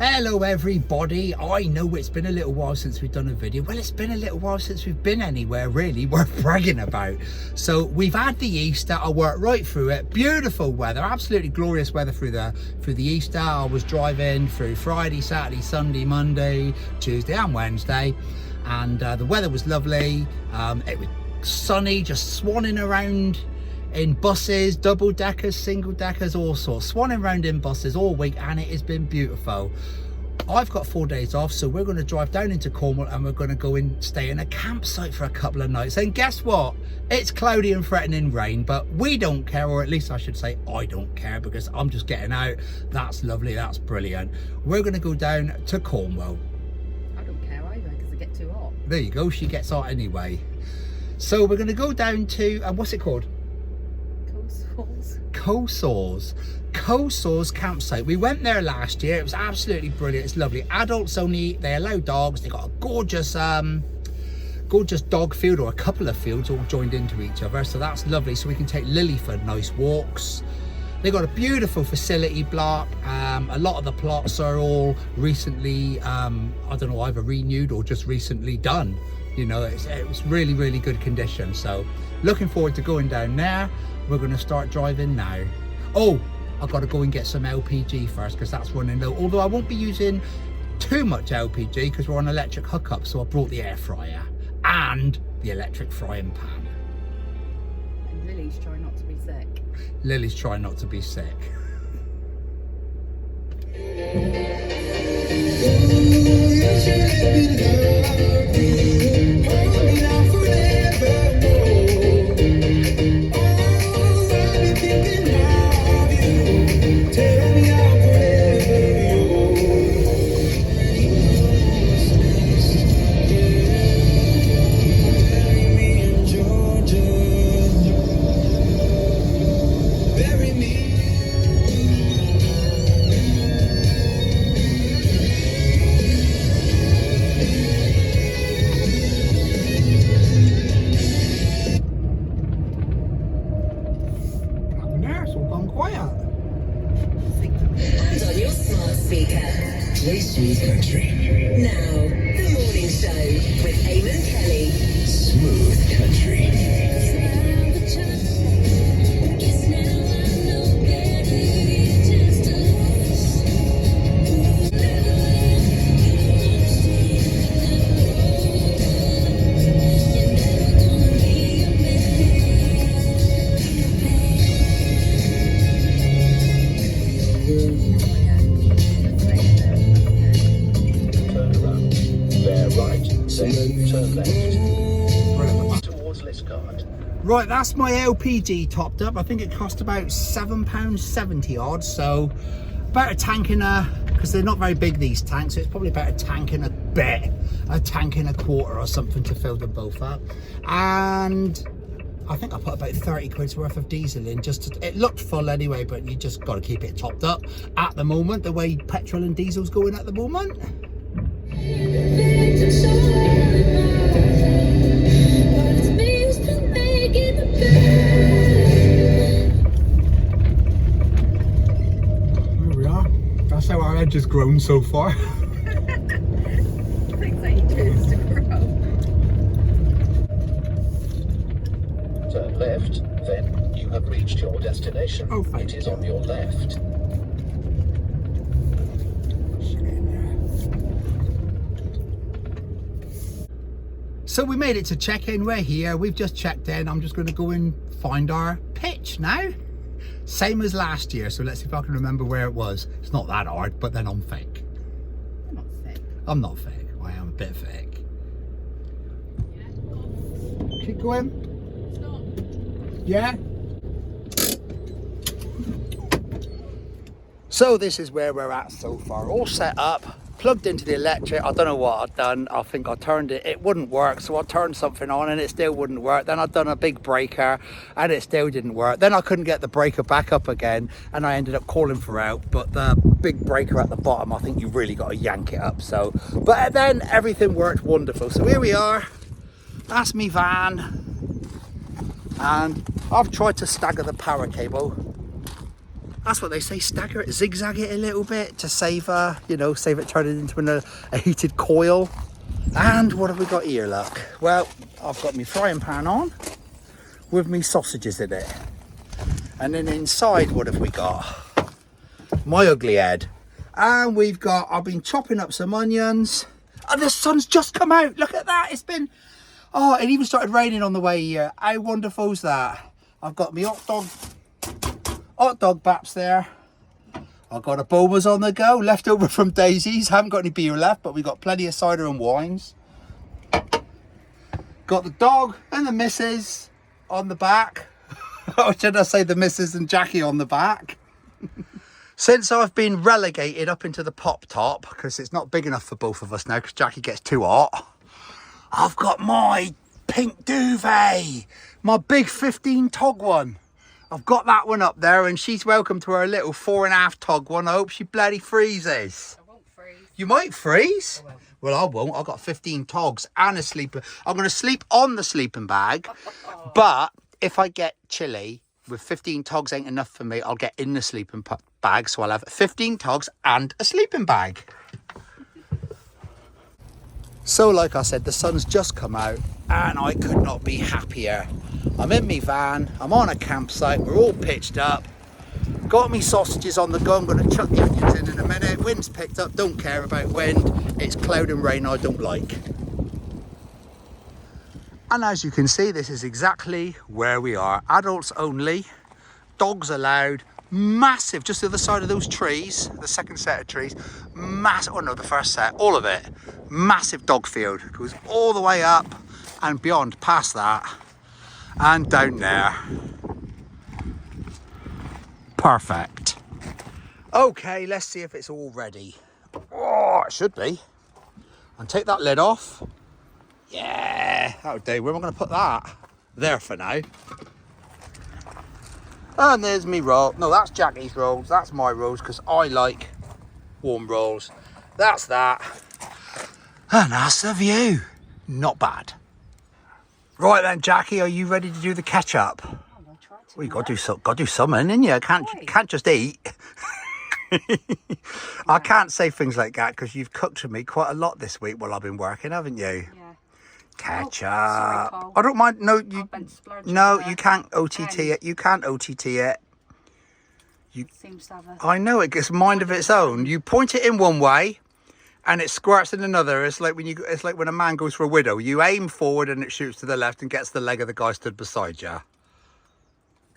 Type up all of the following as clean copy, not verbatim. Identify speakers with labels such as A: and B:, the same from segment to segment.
A: Hello everybody. I know it's been a little while since we've done a video. Well, it's been a little while since we've been anywhere really worth bragging about. So we've had the Easter. I worked right through it. Beautiful weather, absolutely glorious weather through the Easter. I was driving through Friday, Saturday, Sunday, Monday, Tuesday and Wednesday, and the weather was lovely. It was sunny, just swanning around in buses, double deckers, single deckers, all sorts, swanning around in buses all week, and it has been beautiful. I've got 4 days off, so we're going to drive down into Cornwall and we're going to go and stay in a campsite for a couple of nights. And guess what? It's cloudy and threatening rain, but we don't care, or at least I should say I don't care, because I'm just getting out. That's lovely, that's brilliant. We're going to go down to Cornwall.
B: I don't care either, because I get too hot.
A: There you go, she gets hot anyway. So we're going to go down to, what's it called? Cosawes campsite. We went there last year. It was absolutely brilliant. It's lovely. Adults only. They allow dogs. They got a gorgeous dog field, or a couple of fields all joined into each other, so that's lovely. So we can take Lily for nice walks. They got a beautiful facility block. A lot of the plots are all recently I don't know, either renewed or just recently done. You know, it was really good condition. So looking forward to going down there. We're going to start driving now. Oh, I've got to go and get some LPG first, because that's running low. Although I won't be using too much LPG because we're on electric hookup. So I brought the air fryer and the electric frying pan.
B: And Lily's trying not to be sick.
A: Lily's trying not to be sick.
C: Smooth Country. Now, the morning show with Eamon Kelly. Smooth Country.
A: Right, that's my LPG topped up. I think it cost about £7.70 odd, so about a tank and a, because they're not very big, these tanks, so it's probably about a tank and a bit, a tank and a quarter or something to fill them both up. And I think I put about 30 quid's worth of diesel in, just to, it looked full anyway, but you just got to keep it topped up at the moment, the way petrol and diesel's going at the moment. There we are. That's how our edge has grown so far.
B: Takes ages to grow.
D: Turn left, then you have reached your destination.
A: Oh, thank
D: it is
A: you.
D: on your left.
A: So we made it to check-in. We're here. We've just checked in. I'm just going to go and find our pitch now. Same as last year. So let's see if I can remember where it was. It's not that hard, but then I'm fake.
B: You're not sick.
A: I'm not fake. I am a bit fake. Keep going.
B: Stop.
A: Yeah. So this is where we're at so far. All set up. Plugged into the electric. I don't know what I've done. I think I turned it, it wouldn't work, so I turned something on and it still wouldn't work. Then I'd done a big breaker and it still didn't work. Then I couldn't get the breaker back up again and I ended up calling for help, but the big breaker at the bottom, I think you really got to yank it up. So, but then everything worked wonderful. So here we are. That's me van, and I've tried to stagger the power cable That's what they say, stagger it, zigzag it a little bit to save you know, save it turning into a heated coil. And what have we got here, look? Well, I've got my frying pan on with me sausages in it. And then inside, what have we got? My ugly head. And we've got, I've been chopping up some onions. And the sun's just come out, look at that. It's been, oh, it even started raining on the way here. How wonderful's that? I've got my hot dog baps there. I've got a Boba's on the go, left over from Daisy's. Haven't got any beer left, but we've got plenty of cider and wines. Got the dog and the missus on the back. Or should I say the missus and Jackie on the back? Since I've been relegated up into the Pop Top, because it's not big enough for both of us now, because Jackie gets too hot, I've got my pink duvet, my big 15 tog one. I've got that one up there, and she's welcome to her little 4.5 tog one. I hope she bloody freezes.
B: I won't freeze.
A: You might freeze.
B: I won't.
A: Well, I won't. I've got 15 togs and a sleeper. I'm going to sleep on the sleeping bag, but if I get chilly, with 15 togs ain't enough for me, I'll get in the sleeping bag, so I'll have 15 togs and a sleeping bag. So like I said, the sun's just come out and I could not be happier. I'm in my van, I'm on a campsite, we're all pitched up, got me sausages on the go. I'm going to chuck the onions in a minute. Wind's picked up, don't care about wind, it's cloud and rain I don't like. And as you can see, this is exactly where we are. Adults only, dogs allowed, massive, just the other side of those trees, the second set of trees, massive, oh no, the first set, all of it, massive dog field. Goes all the way up and beyond, past that, and down there. Perfect. Okay, let's see if it's all ready. Oh, it should be. And take that lid off. Yeah, that'll do. Where am I going to put that? There for now. And there's me roll. No, that's Jackie's rolls. That's my rolls because I like warm rolls. That's that. And that's the view. Not bad. Right then, Jackie, are you ready to do the ketchup?
B: I'm gonna try to.
A: Well, you got to do something, ain't you? Can't just eat. I can't say things like that because you've cooked for me quite a lot this week while I've been working, haven't you?
B: Yeah.
A: Ketchup.
B: Sorry, Cole.
A: I don't mind. No, you.
B: I've been splurging
A: No,
B: there.
A: you can't OTT it. You can't OTT it.
B: Seems to have a...
A: I know it gets a mind of its own. You point it in one way, and it squirts in another. It's like when a man goes for a widow. You aim forward and it shoots to the left and gets the leg of the guy stood beside you.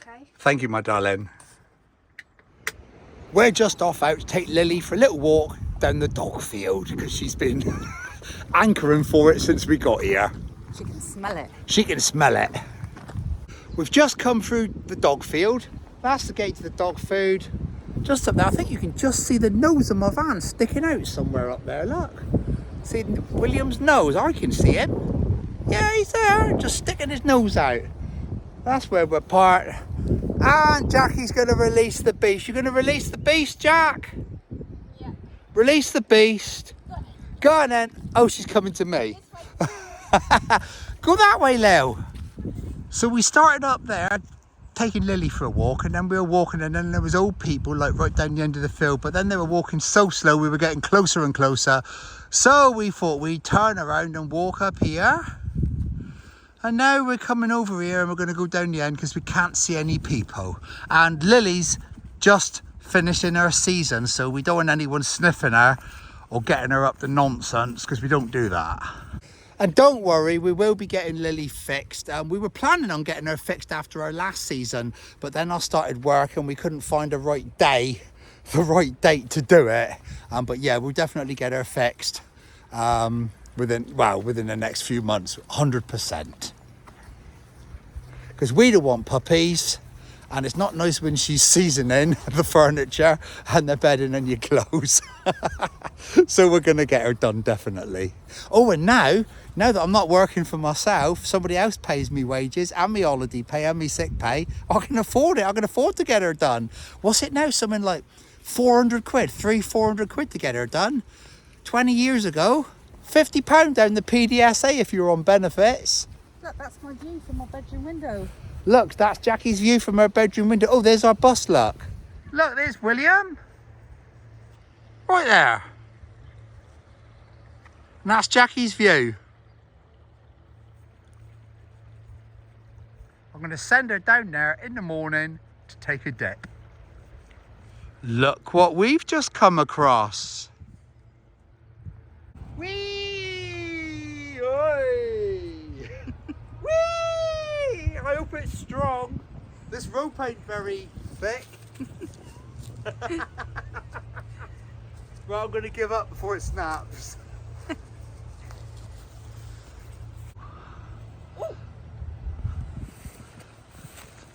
B: Okay.
A: Thank you, my darling. We're just off out to take Lily for a little walk down the dog field because she's been anchoring for it since we got here.
B: She can smell it.
A: She can smell it. We've just come through the dog field. That's the gate to the dog food. Just up there, I think you can just see the nose of my van sticking out somewhere up there, look. See William's nose, I can see him. Yeah, he's there, just sticking his nose out. That's where we're parked. And Jackie's going to release the beast. You're going to release the beast, Jack?
B: Yeah.
A: Release the beast. Go on then. Oh, she's coming to me. Go that way, Leo. So we started up there, taking Lily for a walk, and then we were walking, and then there was old people like right down the end of the field, but then they were walking so slow we were getting closer and closer. So we thought we'd turn around and walk up here. And now we're coming over here and we're going to go down the end because we can't see any people. And Lily's just finishing her season, so we don't want anyone sniffing her or getting her up to nonsense because we don't do that. And don't worry, we will be getting Lily fixed. We were planning on getting her fixed after our last season, but then I started work and we couldn't find the right day, the right date to do it. But yeah, we'll definitely get her fixed within the next few months, 100%. Because we don't want puppies, and it's not nice when she's seasoning the furniture and the bedding and your clothes. So we're going to get her done, definitely. Oh, and now that I'm not working for myself, somebody else pays me wages and me holiday pay and me sick pay. I can afford it. I can afford to get her done. What's it now? Something like 400 quid, 400 quid to get her done. 20 years ago, £50 down the PDSA if you're on benefits.
B: Look, that's my view from my bedroom window.
A: Look, that's Jackie's view from her bedroom window. Oh, there's our bus, look. Look, there's William. Right there. And that's Jackie's view. I'm going to send her down there in the morning to take a dip. Look what we've just come across. Whee! Oi! Whee! I hope it's strong. This rope ain't very thick. Well, I'm going to give up before it snaps.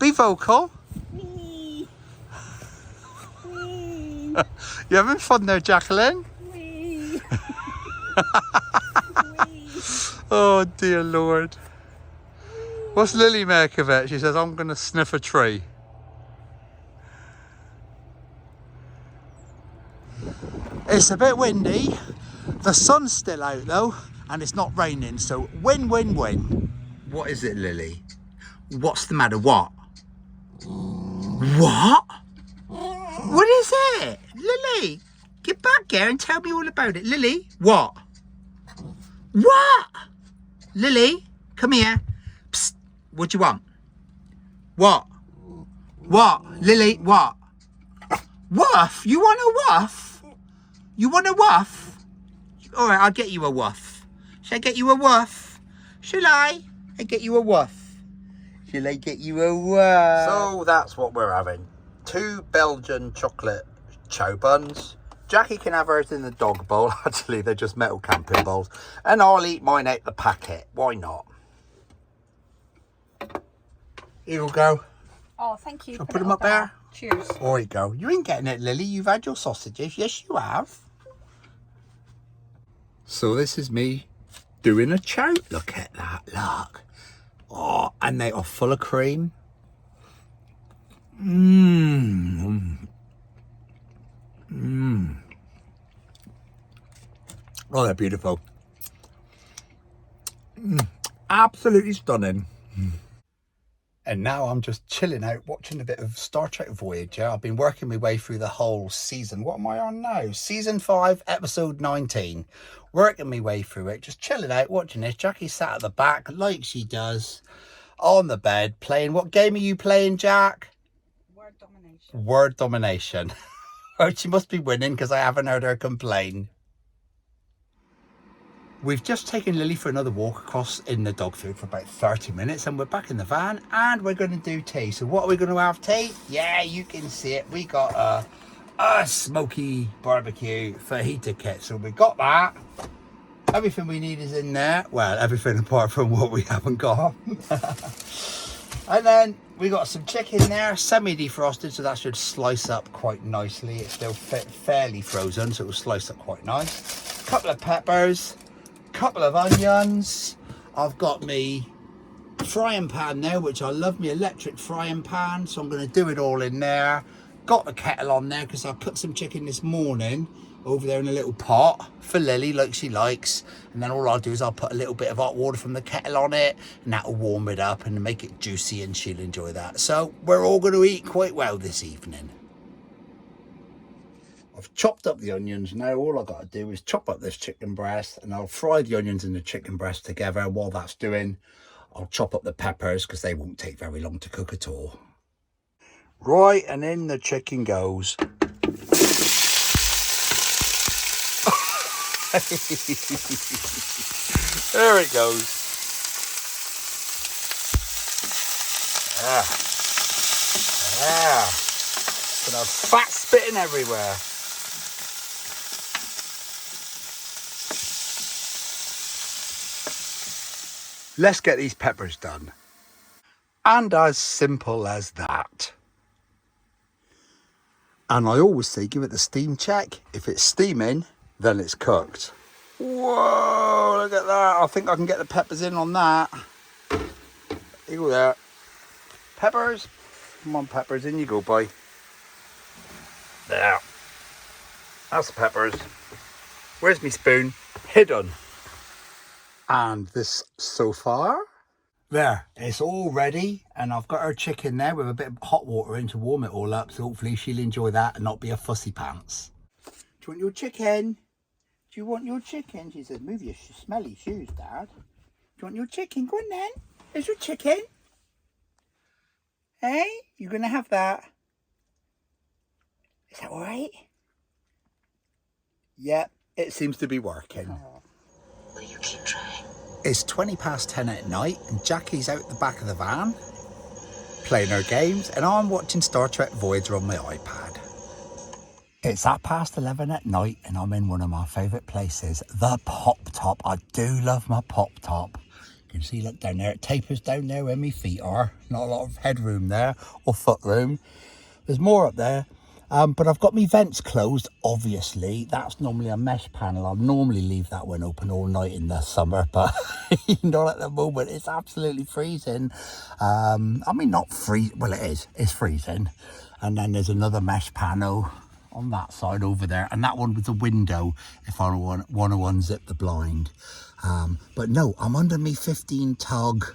A: Be vocal.
B: Wee.
A: You having fun there, Jacqueline?
B: Wee.
A: Oh dear Lord. What's Lily make of it? She says, I'm going to sniff a tree. It's a bit windy. The sun's still out though, and it's not raining, so win, win, win. What is it, Lily? What's the matter? What? What? What is it? Lily, get back here and tell me all about it. Lily, what? What? Lily, come here. Psst, what do you want? What? What? Lily, what? Woof? You want a woof? You want a woof? All right, I'll get you a woof. Shall I get you a woof? Shall I? I get you a woof. Shall I get you a woof? So that's what we're having. 2 Belgian chocolate chow buns. Jackie can have hers in the dog bowl. Actually, they're just metal camping bowls. And I'll eat mine out the packet. Why not? Here we go.
B: Oh, thank you.
A: Shall I put them up there?
B: Cheers.
A: There you go. You ain't getting it, Lily. You've had your sausages. Yes, you have. So this is me doing a chow. Look at that. Look. Oh, and they are full of cream. Mmm. Mmm. Oh, they're beautiful. Absolutely stunning. And now I'm just chilling out, watching a bit of Star Trek Voyager. I've been working my way through the whole season. What am I on now? Season 5, episode 19. Working my way through it, just chilling out, watching this. Jackie sat at the back, like she does, on the bed, playing. What game are you playing, Jack?
B: Word domination.
A: Word domination. Oh, she must be winning because I haven't heard her complain. We've just taken Lily for another walk across in the dog food for about 30 minutes and we're back in the van and we're going to do tea. So what are we going to have, tea? Yeah, you can see it. We got a smoky barbecue fajita kit. So we got that. Everything we need is in there. Well, everything apart from what we haven't got. And then we got some chicken there, semi-defrosted, so that should slice up quite nicely. It's still fairly frozen, so it will slice up quite nice. Couple of peppers. Couple of onions. I've got me frying pan there, which I love, me electric frying pan, so I'm going to do it all in there. Got the kettle on there because I cooked some chicken this morning over there in a little pot for Lily, like she likes, and then all I'll do is I'll put a little bit of hot water from the kettle on it and that'll warm it up and make it juicy and she'll enjoy that. So we're all going to eat quite well this evening. I've chopped up the onions. Now all I've got to do is chop up this chicken breast and I'll fry the onions and the chicken breast together. While that's doing, I'll chop up the peppers because they won't take very long to cook at all. Right, and in the chicken goes. There it goes. Gonna have fat spitting everywhere. Let's get these peppers done. And as simple as that. And I always say give it the steam check. If it's steaming, then it's cooked. Whoa, look at that. I think I can get the peppers in on that. Here you go there. Peppers. Come on, peppers, in you go, boy. There. That's the peppers. Where's my spoon? Hidden. And this, so far, There, it's all ready, and I've got her chicken there with a bit of hot water in to warm it all up, so hopefully she'll enjoy that and not be a fussy pants. Do you want your chicken? Do you want your chicken? She says, move your smelly shoes, Dad. Do you want your chicken? Go on then. There's your chicken. Hey, you're going to have that. Is that all right? Yep, it seems to be working.
C: Will you keep trying?
A: It's 10:20 at night and Jackie's out the back of the van playing her games and I'm watching Star Trek Voyager on my iPad. It's 11:30 at night and I'm in one of my favourite places, the Pop Top. I do love my Pop Top. You can see, look down there, it tapers down there where my feet are. Not a lot of headroom there or foot room. There's more up there. But I've got my vents closed, obviously. That's normally a mesh panel. I'll normally leave that one open all night in the summer, but not at the moment. It's absolutely freezing. I mean, not freezing. Well, it is. It's freezing. And then there's another mesh panel on that side over there. And that one with the window if I want to unzip the blind. But no, I'm under me 15 tug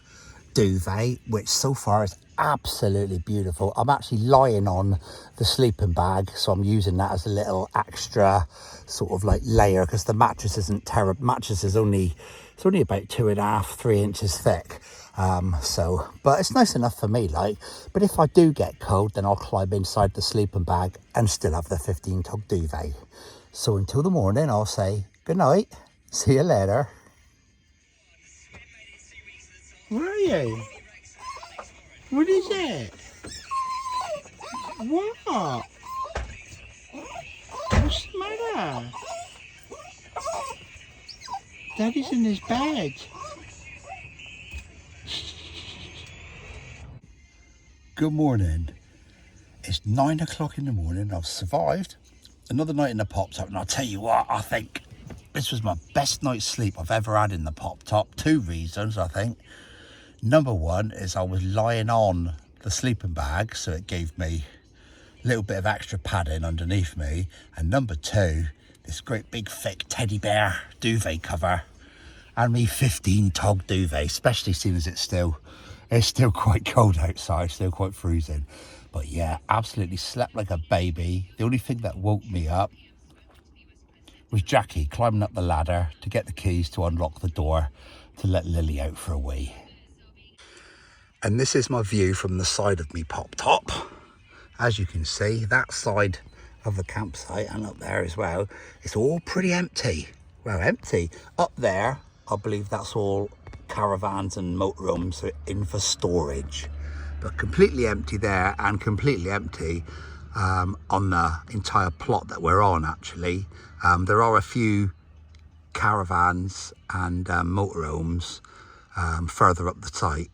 A: duvet, which so far is absolutely beautiful. I'm actually lying on the sleeping bag, so I'm using that as a little extra sort of like layer, because the mattress isn't terrible. Mattress is only about 2.5-3 inches thick, but it's nice enough for me, like. But if I do get cold, then I'll climb inside the sleeping bag and still have the 15 tug duvet. So until the morning, I'll say good night, see you later. Where are you? What is it? What? What's the matter? Daddy's in his bed. Good morning. It's 9 o'clock in the morning. I've survived another night in the Pop Top, and I'll tell you what, I think this was my best night's sleep I've ever had in the Pop Top. 2 reasons, I think. Number one is I was lying on the sleeping bag, so it gave me a little bit of extra padding underneath me. And number two, this great big thick teddy bear duvet cover and me 15 tug duvet, especially seeing as it's still quite cold outside, still quite freezing. But yeah, absolutely slept like a baby. The only thing that woke me up was Jackie climbing up the ladder to get the keys to unlock the door to let Lily out for a wee. And this is my view from the side of me Pop Top. As you can see, that side of the campsite and up there as well, it's all pretty empty. Well, empty. Up there, I believe that's all caravans and motorhomes in for storage. But completely empty there and completely empty on the entire plot that we're on, actually. There are a few caravans and motorhomes further up the site.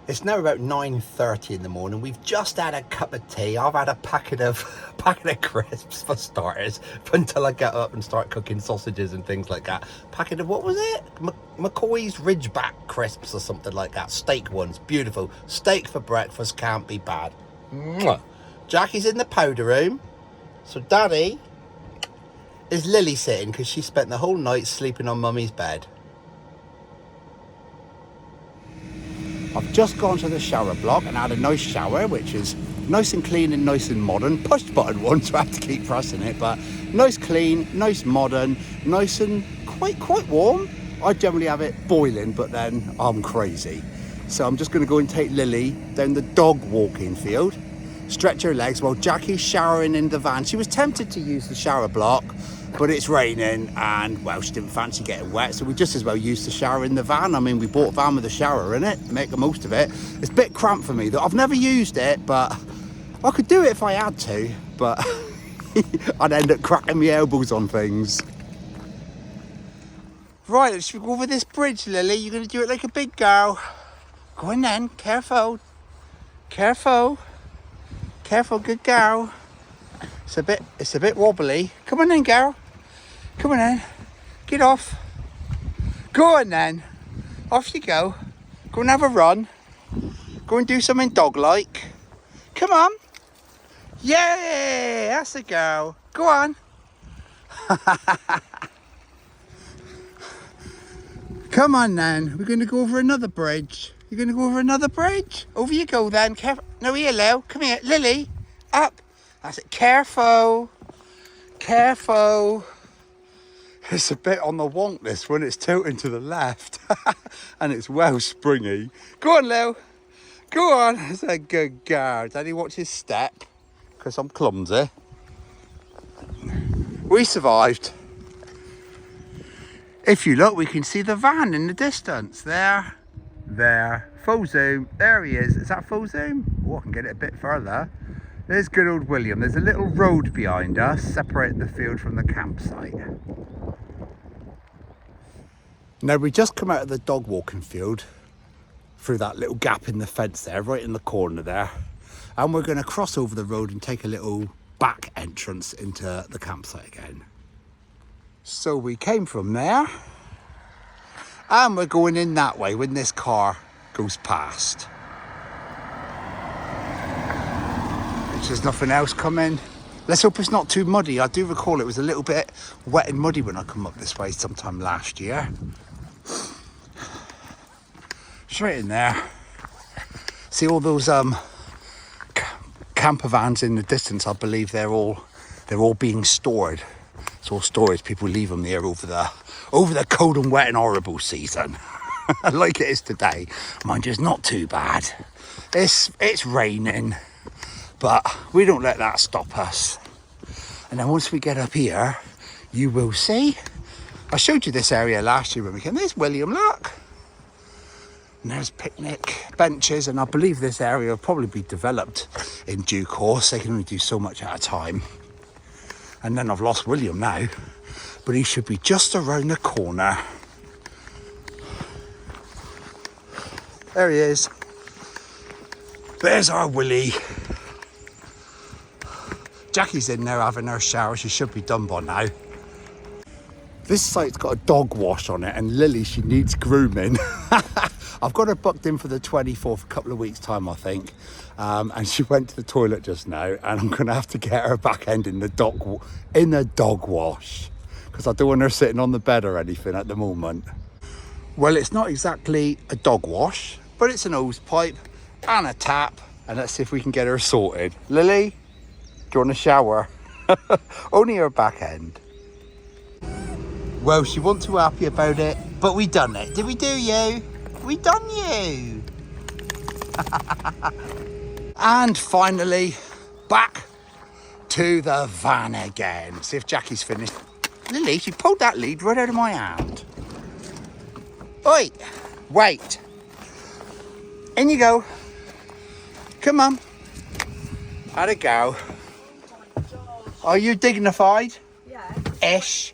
A: It's now about 9:30 in the morning. We've just had a cup of tea. I've had a packet of crisps for starters, until I get up and start cooking sausages and things like that. Packet of, what was it? McCoy's Ridgeback crisps or something like that. Steak ones, beautiful. Steak for breakfast, can't be bad. Mwah. Jackie's in the powder room. So Daddy is Lily sitting because she spent the whole night sleeping on Mummy's bed. I've just gone to the shower block and had a nice shower, which is nice and clean and nice and modern. Push button one, so I have to keep pressing it, but nice clean, nice modern, nice and quite warm. I generally have it boiling, but then I'm crazy. So I'm just going to go and take Lily down the dog walking field, stretch her legs while Jackie's showering in the van. She was tempted to use the shower block, but it's raining and, well, she didn't fancy getting wet, so we just as well use the shower in the van. I mean, we bought a van with a shower in it, make the most of it. It's a bit cramped for me, though. I've never used it, but I could do it if I had to, but I'd end up cracking my elbows on things. Right, let's go over this bridge, Lily. You're going to do it like a big girl. Go on then, careful. Careful. Careful, good girl. It's a bit wobbly. Come on then, girl. Come on then. Get off. Go on then. Off you go. Go and have a run. Go and do something dog-like. Come on. Yay! That's a girl. Go on. Come on then, we're going to go over another bridge. You're going to go over another bridge? Over you go then. No, here, Lil. Come here. Lily, up. That's it. Careful. Careful. It's a bit on the wonk, this one. It's tilting to the left. And it's well springy. Go on, Lil. Go on. That's a good girl. Daddy, watch his step. Because I'm clumsy. We survived. If you look, we can see the van in the distance. There. Full zoom. There he is. Is that full zoom? Oh, I can get it a bit further. There's good old William. There's a little road behind us, separating the field from the campsite. Now, we just come out of the dog walking field through that little gap in the fence there, right in the corner there. And we're going to cross over the road and take a little back entrance into the campsite again. So we came from there. And we're going in that way when this car goes past. There's nothing else coming. Let's hope it's not too muddy. I do recall it was a little bit wet and muddy when I come up this way sometime last year. Straight in there. See all those camper vans in the distance? I believe they're all being stored. It's all storage. People leave them there over the cold and wet and horrible season. Like it is today. Mind you, it's not too bad. It's raining, but we don't let that stop us. And then once we get up here, you will see. I showed you this area last year when we came. There's William, look. And there's picnic benches, and I believe this area will probably be developed in due course. They can only do so much at a time. And then I've lost William now, but he should be just around the corner. There he is. There's our Willie. Jackie's in there having her shower. She should be done by now. This site's got a dog wash on it, and Lily, she needs grooming. I've got her booked in for the 24th, a couple of weeks' time, I think. And she went to the toilet just now, and I'm going to have to get her back end in the dog wash, because I don't want her sitting on the bed or anything at the moment. Well, it's not exactly a dog wash, but it's an hose pipe and a tap, and let's see if we can get her sorted. Lily, do you want a shower? Only her back end. Well, she wasn't too happy about it, but we done it. Did we do you? We done you. And finally, back to the van again. See if Jackie's finished. Lily, she pulled that lead right out of my hand. Oi, wait. In you go. Come on. How'd it go? Are you dignified?
B: Yeah.
A: Ish.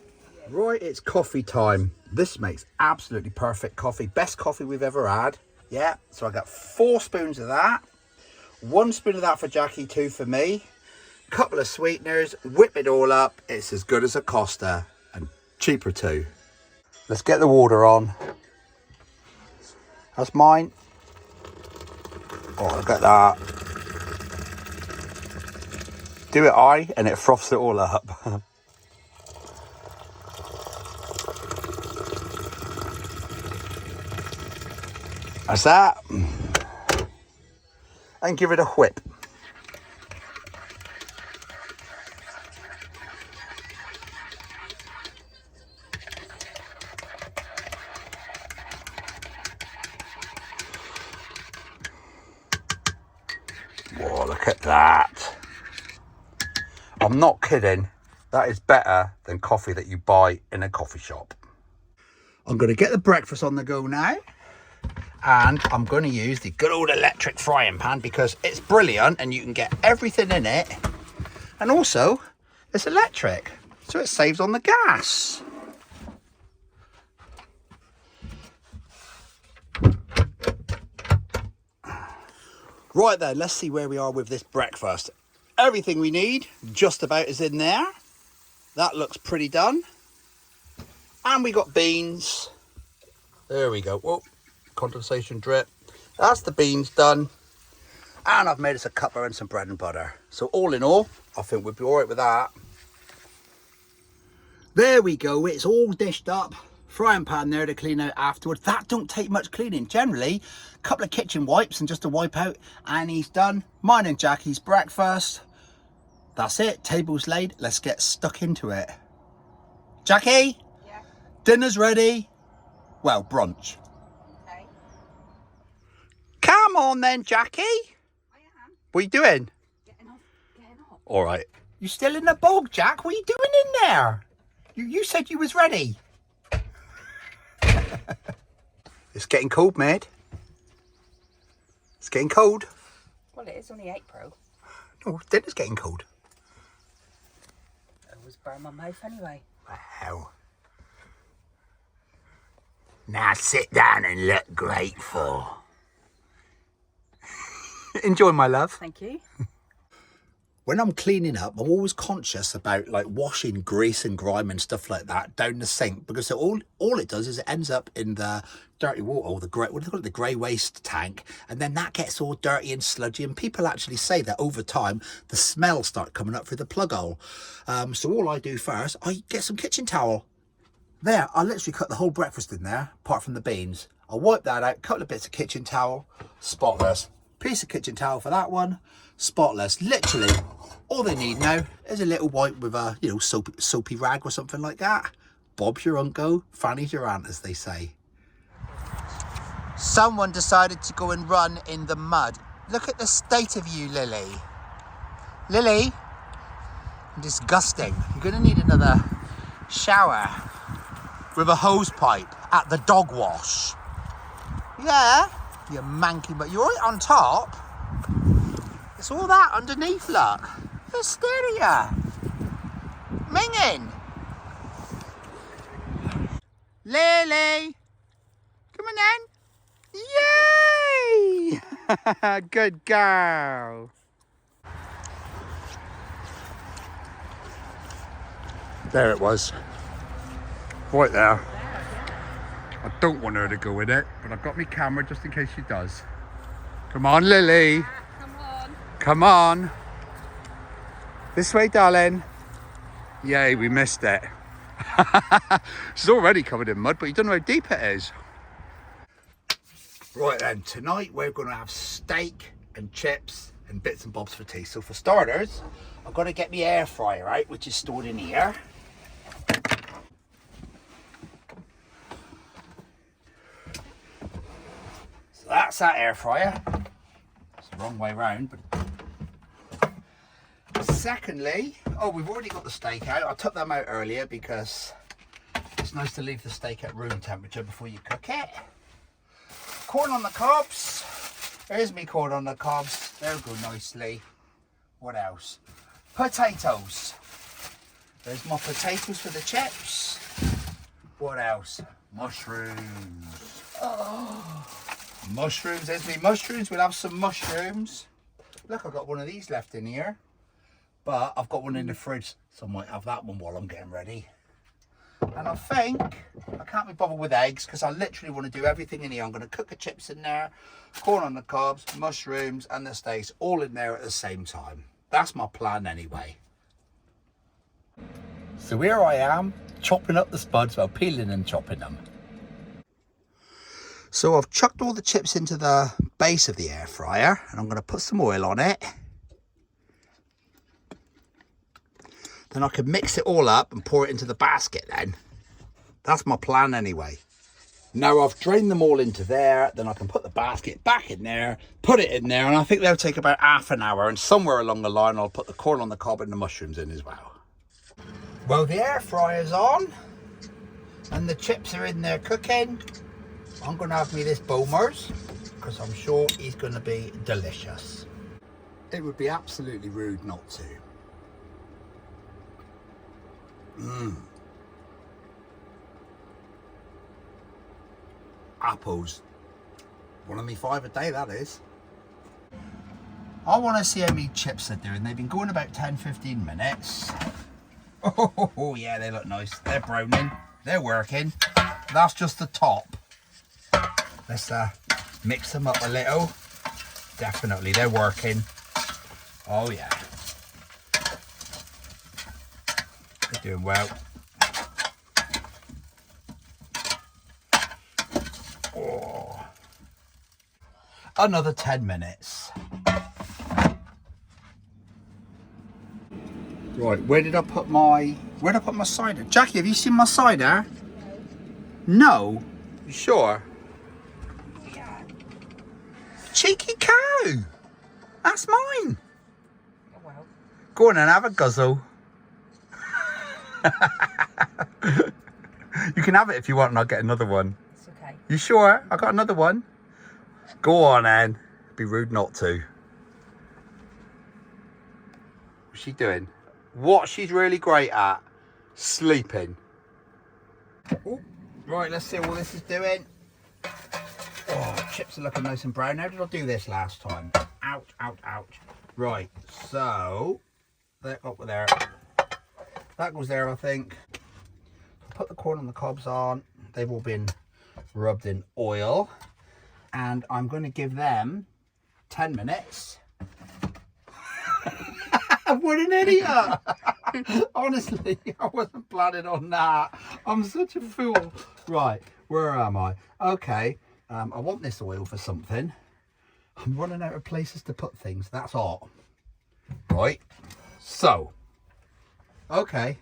A: Right, it's coffee time. This makes absolutely perfect coffee. Best coffee we've ever had. Yeah, so I got 4 spoons of that. 1 spoon of that for Jackie, 2 for me. Couple of sweeteners, whip it all up. It's as good as a Costa and cheaper too. Let's get the water on. That's mine. Oh, look at that. Do it high and it froths it all up. That's that. And give it a whip. Whoa, look at that. I'm not kidding. That is better than coffee that you buy in a coffee shop. I'm going to get the breakfast on the go now. And I'm going to use the good old electric frying pan because it's brilliant and you can get everything in it. And also, it's electric, so it saves on the gas. Right then, let's see where we are with this breakfast. Everything we need just about is in there. That looks pretty done. And we got beans. There we go. Whoa. Condensation drip. That's the beans done, and I've made us a cuppa and some bread and butter. So all in all, I think we'll be all right with that. There we go. It's all dished up Frying pan there to clean out afterwards. That don't take much cleaning. Generally, a couple of kitchen wipes and just a wipe out and he's done. Mine and Jackie's breakfast. That's it. Table's laid. Let's get stuck into it. Jackie?
B: Yeah.
A: Dinner's ready. Well, brunch.
B: Okay.
A: Come on then, Jackie.
B: I am.
A: What are you doing?
B: Getting off.
A: All right. You still in the bog, Jack? What are you doing in there? You said you was ready. It's getting cold, mate. It's getting cold.
B: Well, it is only April.
A: No, dinner's getting cold.
B: I always burn my mouth anyway.
A: Wow. Now sit down and look grateful. Enjoy, my love.
B: Thank you.
A: When I'm cleaning up, I'm always conscious about like washing grease and grime and stuff like that down the sink, because all it does is it ends up in the dirty water, or the grey, what do they call it, the grey waste tank, and then that gets all dirty and sludgy. And people actually say that over time the smells start coming up through the plug hole. So all I do first, I get some kitchen towel. There, I literally cut the whole breakfast in there, apart from the beans. I'll wipe that out, couple of bits of kitchen towel, spotless. Piece of kitchen towel for that one, spotless. Literally, all they need now is a little wipe with a, you know, soapy rag or something like that. Bob's your uncle, Fanny's your aunt, as they say. Someone decided to go and run in the mud. Look at the state of you, Lily. Lily, disgusting. You're gonna need another shower with a hose pipe at the dog wash. Yeah, you manky, but you're right on top. It's all that underneath, look. Hysteria. Minging. Lily. Come on then. Yay! Good girl. There it was. Right there. I don't want her to go in it, but I've got my camera just in case she does. Come on, Lily.
B: Come on.
A: Come on. This way, darling. Yay, we missed it. She's already covered in mud, but you don't know how deep it is. Right then, tonight we're going to have steak and chips and bits and bobs for tea. So for starters, I've got to get my air fryer out, which is stored in here. So that's that air fryer. It's the wrong way round, but secondly, oh, we've already got the steak out. I took them out earlier because it's nice to leave the steak at room temperature before you cook it. Corn on the cobs. There's me corn on the cobs. They'll go nicely. What else? Potatoes. There's my potatoes for the chips. What else? Mushrooms. Oh, mushrooms. There's me mushrooms. We'll have some mushrooms. Look, I've got one of these left in here. But I've got one in the fridge, so I might have that one while I'm getting ready. And I think I can't be bothered with eggs because I literally want to do everything in here. I'm going to cook the chips in there, corn on the cobs, mushrooms and the steaks all in there at the same time. That's my plan anyway. So here I am, chopping up the spuds, well, peeling and chopping them. So I've chucked all the chips into the base of the air fryer and I'm going to put some oil on it. Then I can mix it all up and pour it into the basket then. That's my plan anyway. Now I've drained them all into there, then I can put the basket back in there, put it in there, and I think they'll take about half an hour, and somewhere along the line I'll put the corn on the cob and the mushrooms in as well. Well, the air fryer's on, and the chips are in there cooking. I'm going to have me this Bomers, because I'm sure he's going to be delicious. It would be absolutely rude not to. Apples. One of me 5 a day, that is. I want to see how many chips they're doing. They've been going about 10-15 minutes. Oh yeah, they look nice. They're browning. They're working. That's just the top. Let's mix them up a little. Definitely, they're working. Oh yeah. They're doing well. Oh. Another 10 minutes. Right, where did I put my cider? Jackie, have you seen my cider? No? You sure?
B: Yeah.
A: Cheeky cow! That's mine!
B: Oh well.
A: Go on and have a guzzle. You can have it if you want and I'll get another one.
B: It's okay.
A: You sure? I got another one. Go on then. Be rude not to. What's she doing? What she's really great at? Sleeping. Ooh. Right, let's see what this is doing. Oh, chips are looking nice and brown. How did I do this last time? Ouch, ouch, ouch. Right, so that up there. That goes there, I think. Put the corn and the cobs on. They've all been rubbed in oil. And I'm going to give them 10 minutes. What an idiot! Honestly, I wasn't planning on that. I'm such a fool. Right, where am I? Okay, I want this oil for something. I'm running out of places to put things. That's all. Right, so, okay.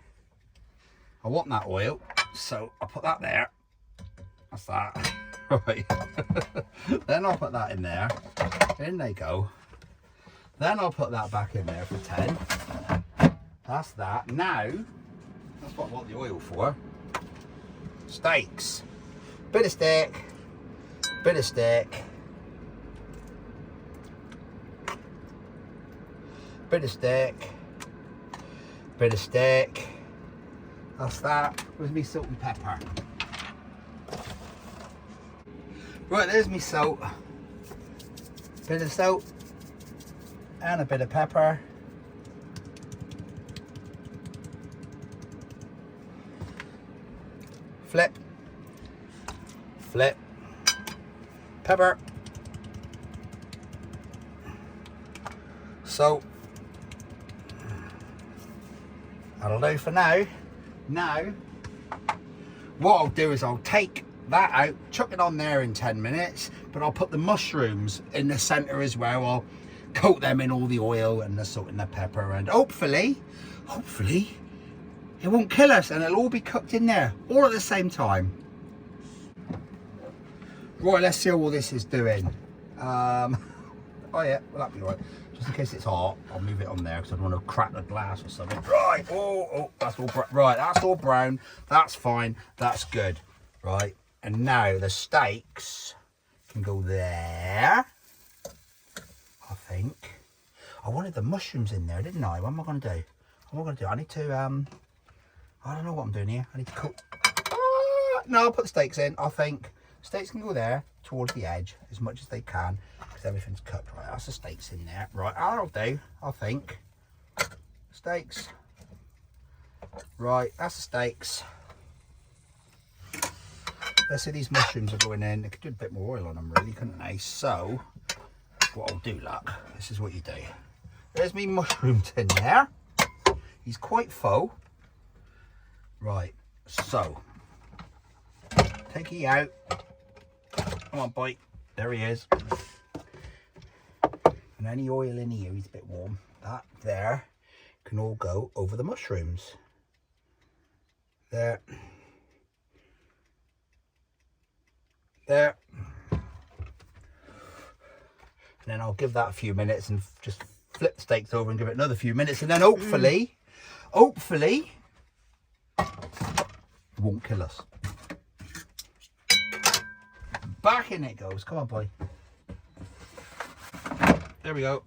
A: I want that oil, so I'll put that there. That's that. Right. Then I'll put that in there. In they go. Then I'll put that back in there for 10. That's that. Now, that's what I want the oil for. Steaks. Bit of steak. Bit of steak. Bit of steak. Bit of steak. That's that. With me salt and pepper. Right, there's me salt. Bit of salt. And a bit of pepper. Flip. Flip. Pepper. Salt. That'll do for now. Now, what I'll do is I'll take that out, chuck it on there in 10 minutes, but I'll put the mushrooms in the centre as well. I'll coat them in all the oil and the salt and the pepper, and hopefully it won't kill us, and it'll all be cooked in there all at the same time. Right, let's see how all this is doing. Oh yeah, well that'll be right. Just in case it's hot, I'll move it on there because I don't want to crack the glass or something. Right, oh, that's all right. That's all brown. That's fine. That's good. Right, and now the steaks can go there. I think. I wanted the mushrooms in there, didn't I? What am I going to do? What am I going to do? I need to, I don't know what I'm doing here. I need to cook. No, I'll put the steaks in. I think steaks can go there towards the edge as much as they can because everything's cooked. Right, that's the steaks in there. Right, that'll do, I think. Steaks. Right, that's the steaks. Let's see, these mushrooms are going in. They could do a bit more oil on them, really, couldn't they? So, what I'll do, look, this is what you do. There's me mushroom tin there. He's quite full. Right, so take he out. Come on, boy. There he is. And any oil in here, he's a bit warm. That there can all go over the mushrooms. There. There. And then I'll give that a few minutes and just flip the steaks over and give it another few minutes, and then hopefully it won't kill us. Back in it goes. Come on, boy. There we go.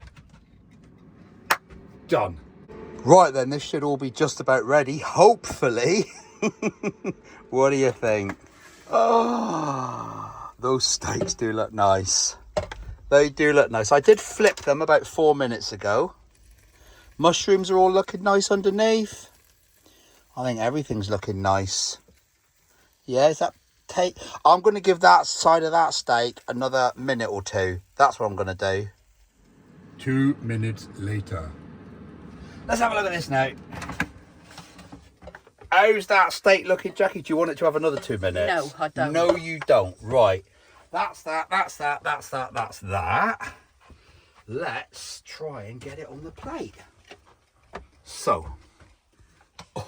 A: Done. Right then, this should all be just about ready, hopefully. What do you think? Oh, those steaks do look nice. They do look nice. I did flip them about 4 minutes ago. Mushrooms are all looking nice underneath. I think everything's looking nice. Yeah, is that take? I'm going to give that side of that steak another minute or two. That's what I'm going to do.
E: 2 minutes later.
A: Let's have a look at this now. How's that steak looking, Jackie? Do you want it to have another 2 minutes?
B: No, I don't.
A: No, you don't. Right. That's that, that's that, that's that, that's that. Let's try and get it on the plate. So, what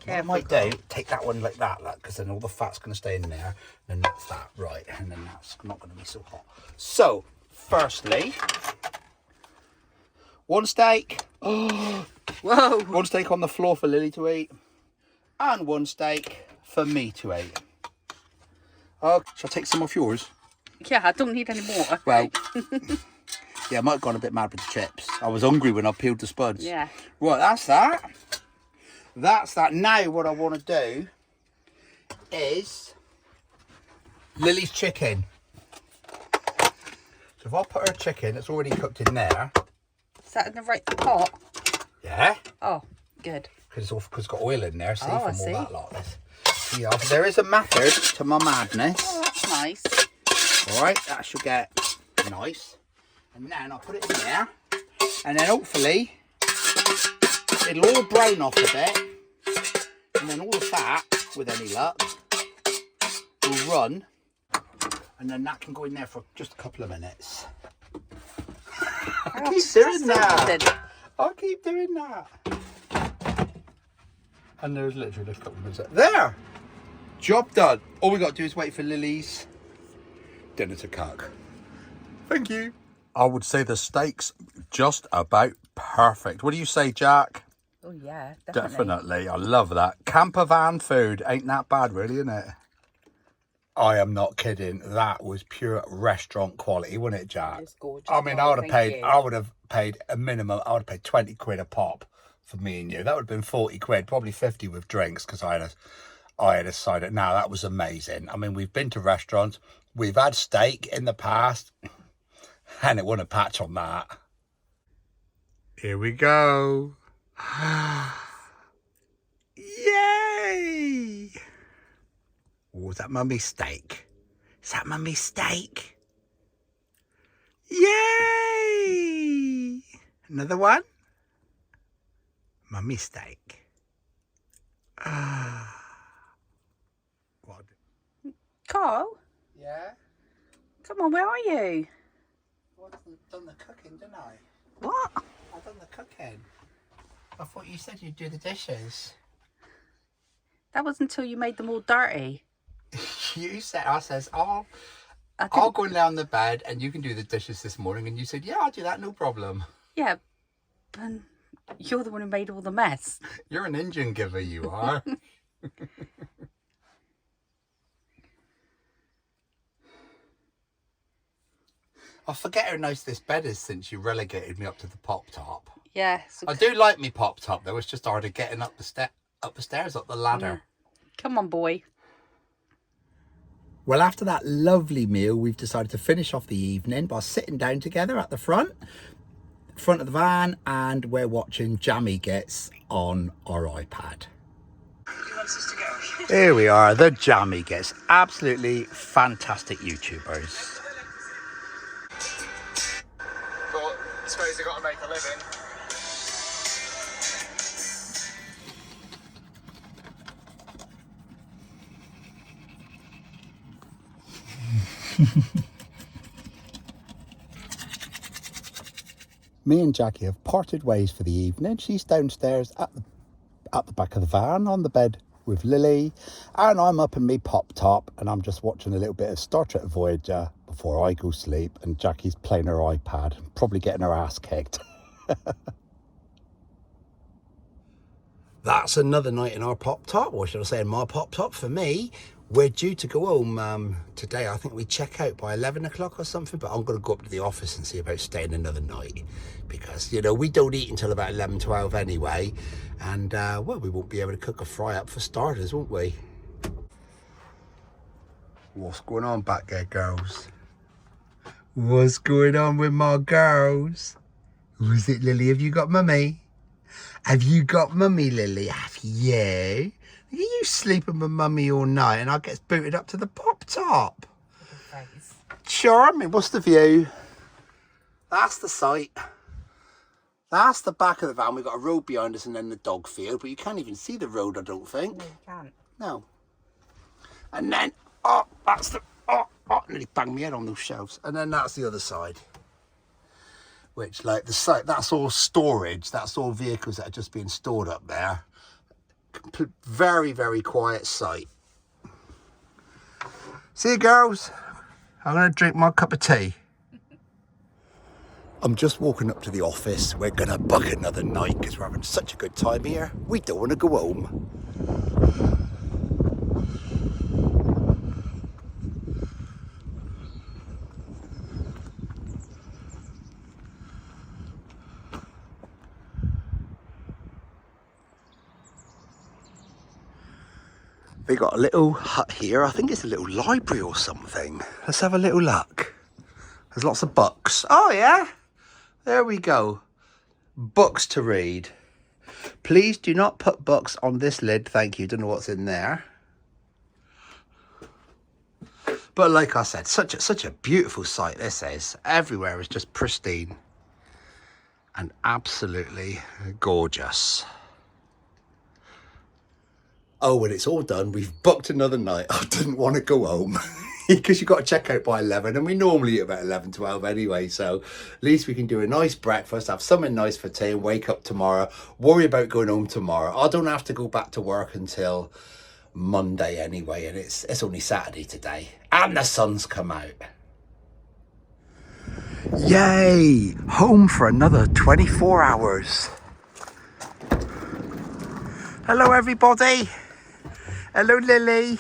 A: I might do, take that one like that, because then all the fat's going to stay in there. And then that's that, right. And then that's not going to be so hot. So, firstly, one steak. Oh,
B: Whoa.
A: one steak on the floor for Lily to eat. And one steak for me to eat. Oh, shall I take some off yours?
B: Yeah, I don't need any more.
A: Well, yeah, I might have gone a bit mad with the chips. I was hungry when I peeled the spuds.
B: Yeah.
A: Right, that's that. That's that. Now what I want to do is Lily's chicken. So if I put her chicken, it's already cooked in there.
B: Is that in the right pot?
A: Yeah.
B: Oh, good.
A: Because it's got oil in there, see,
B: Oh, I
A: from all
B: see.
A: that lot. Yeah, there is a method to my madness.
B: Oh, that's nice.
A: All right, that should get nice. And then I'll put it in there. And then hopefully it'll all brown off a bit. And then all the fat, with any luck, will run. And then that can go in there for just a couple of minutes. I keep doing that. I keep doing that. And there's literally just a couple of minutes there. Job done. All we got to do is wait for Lily's dinner to cook. Thank you. I would say the steak's just about perfect. What do you say, Jack?
B: Oh, yeah,
A: Definitely. I love that. Campervan food. Ain't that bad, really, isn't it? I am not kidding. That was pure restaurant quality, wasn't it, Jack?
B: It's gorgeous.
A: I mean,
B: Oh,
A: I would
B: thank
A: have paid a minimum. I would have paid 20 quid a pop for me and you. That would have been 40 quid, probably 50 with drinks, because I had a cider. Now, that was amazing. I mean, we've been to restaurants. We've had steak in the past, and it wasn't a patch on that. Here we go. Yay! Oh, is that mummy's steak? Is that mummy's steak? Yay! Another one? Mummy's steak. What?
B: Carl,
A: Yeah?
B: come on, where are you?
A: Well, I've done the cooking, didn't I?
B: What?
A: I've done the cooking. I thought you said you'd do the dishes.
B: That was until you made them all dirty.
A: You said, I says, oh,
B: I
A: I'll
B: didn't-
A: go and lay on the bed and you can do the dishes this morning. And you said, yeah, I'll do that, no problem.
B: Yeah, but you're the one who made all the mess.
A: You're an engine giver, you are. I forget how nice this bed is since you relegated me up to the Pop Top.
B: Yeah. So
A: I do like me Pop Top though. It's just harder getting up the stairs, up the ladder.
B: come on, boy.
A: Well, after that lovely meal, we've decided to finish off the evening by sitting down together at the front of the van, and we're watching Jammy Gets on our iPad. Here we are, the Jammy Gets. Absolutely fantastic YouTubers.
F: But I suppose they've got to make a living.
A: Me and Jackie have parted ways for the evening. She's downstairs at the back of the van on the bed with Lily, and I'm up in me Pop Top, and I'm just watching a little bit of Star Trek Voyager before I go sleep, and Jackie's playing her iPad, probably getting her ass kicked. That's another night in our Pop Top, or should I say in my Pop Top for me. We're due to go home today. I think we check out by 11 o'clock or something, but I'm going to go up to the office and see about staying another night, because, you know, we don't eat until about 11, 12 anyway. And, well, we won't be able to cook a fry up for starters, won't we? What's going on back there, girls? What's going on with my girls? Was it Lily? Have you got mummy? Have you got mummy, Lily? Have you? Are you sleeping with mummy all night and I get booted up to the Pop Top? Charming. What's the view? That's the site. That's the back of the van. We've got a road behind us and then the dog field, but you can't even see the road, I don't think.
B: No, you can't.
A: No. And then, oh, that's the Nearly banged my head on those shelves. And then that's the other side. Which, like, the site, that's all storage. That's all vehicles that are just being stored up there. Very, very quiet site. See you, girls. I'm going to drink my cup of tea. I'm just walking up to the office. We're going to book another night because we're having such a good time here. We don't want to go home. They got a little hut here. I think it's a little library or something. Let's have a little look. There's lots of books. Oh, yeah. There we go. Books to read. Please do not put books on this lid. Thank you. Don't know what's in there. But like I said, such a beautiful site this is. Everywhere is just pristine. And absolutely gorgeous. Oh, when it's all done, we've booked another night. I didn't want to go home because you've got to check out by 11 and we normally eat about 11, 12 anyway. So at least we can do a nice breakfast, have something nice for tea and wake up tomorrow. Worry about going home tomorrow. I don't have to go back to work until Monday anyway. And it's only Saturday today and the sun's come out. Yay! Home for another 24 hours. Hello, everybody. Hello, Lily.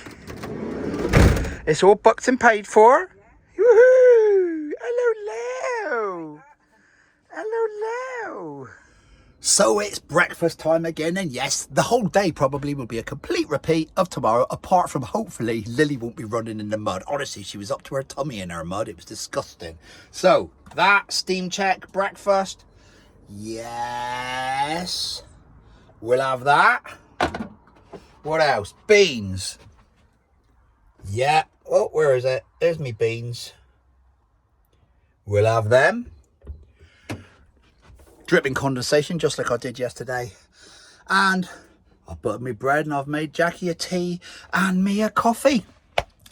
A: It's all booked and paid for. Yeah. Woohoo! Hello, Leo. Hello, Leo. So it's breakfast time again, and yes, the whole day probably will be a complete repeat of tomorrow, apart from hopefully Lily won't be running in the mud. Honestly, she was up to her tummy in her mud. It was disgusting. So that steam check breakfast. Yes. We'll have that. What else? Beans. Yeah. Oh, where is it? There's me beans. We'll have them. Dripping condensation, just like I did yesterday. And I've buttered me bread and I've made Jackie a tea and me a coffee.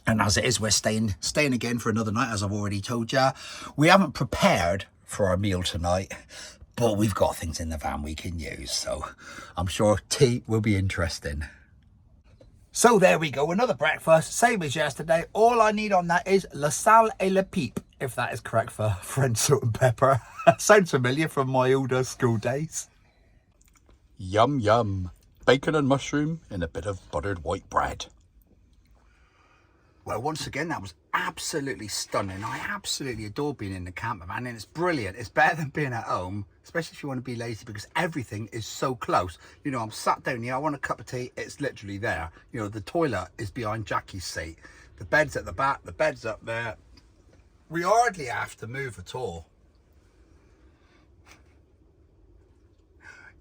A: And as it is, we're staying again for another night, as I've already told you. We haven't prepared for our meal tonight, but we've got things in the van we can use. So I'm sure tea will be interesting. So there we go, another breakfast, same as yesterday. All I need on that is la sal et le pipe, if that is correct for French salt and pepper. Sounds familiar from my older school days.
E: Yum, yum. Bacon and mushroom in a bit of buttered white bread.
A: Well, once again, that was absolutely stunning. I absolutely adore being in the camper van, and it's brilliant. It's better than being at home, especially if you want to be lazy, because everything is so close. You know, I'm sat down here, I want a cup of tea, it's literally there. You know, the toilet is behind Jackie's seat. The bed's at the back, the bed's up there. We hardly have to move at all.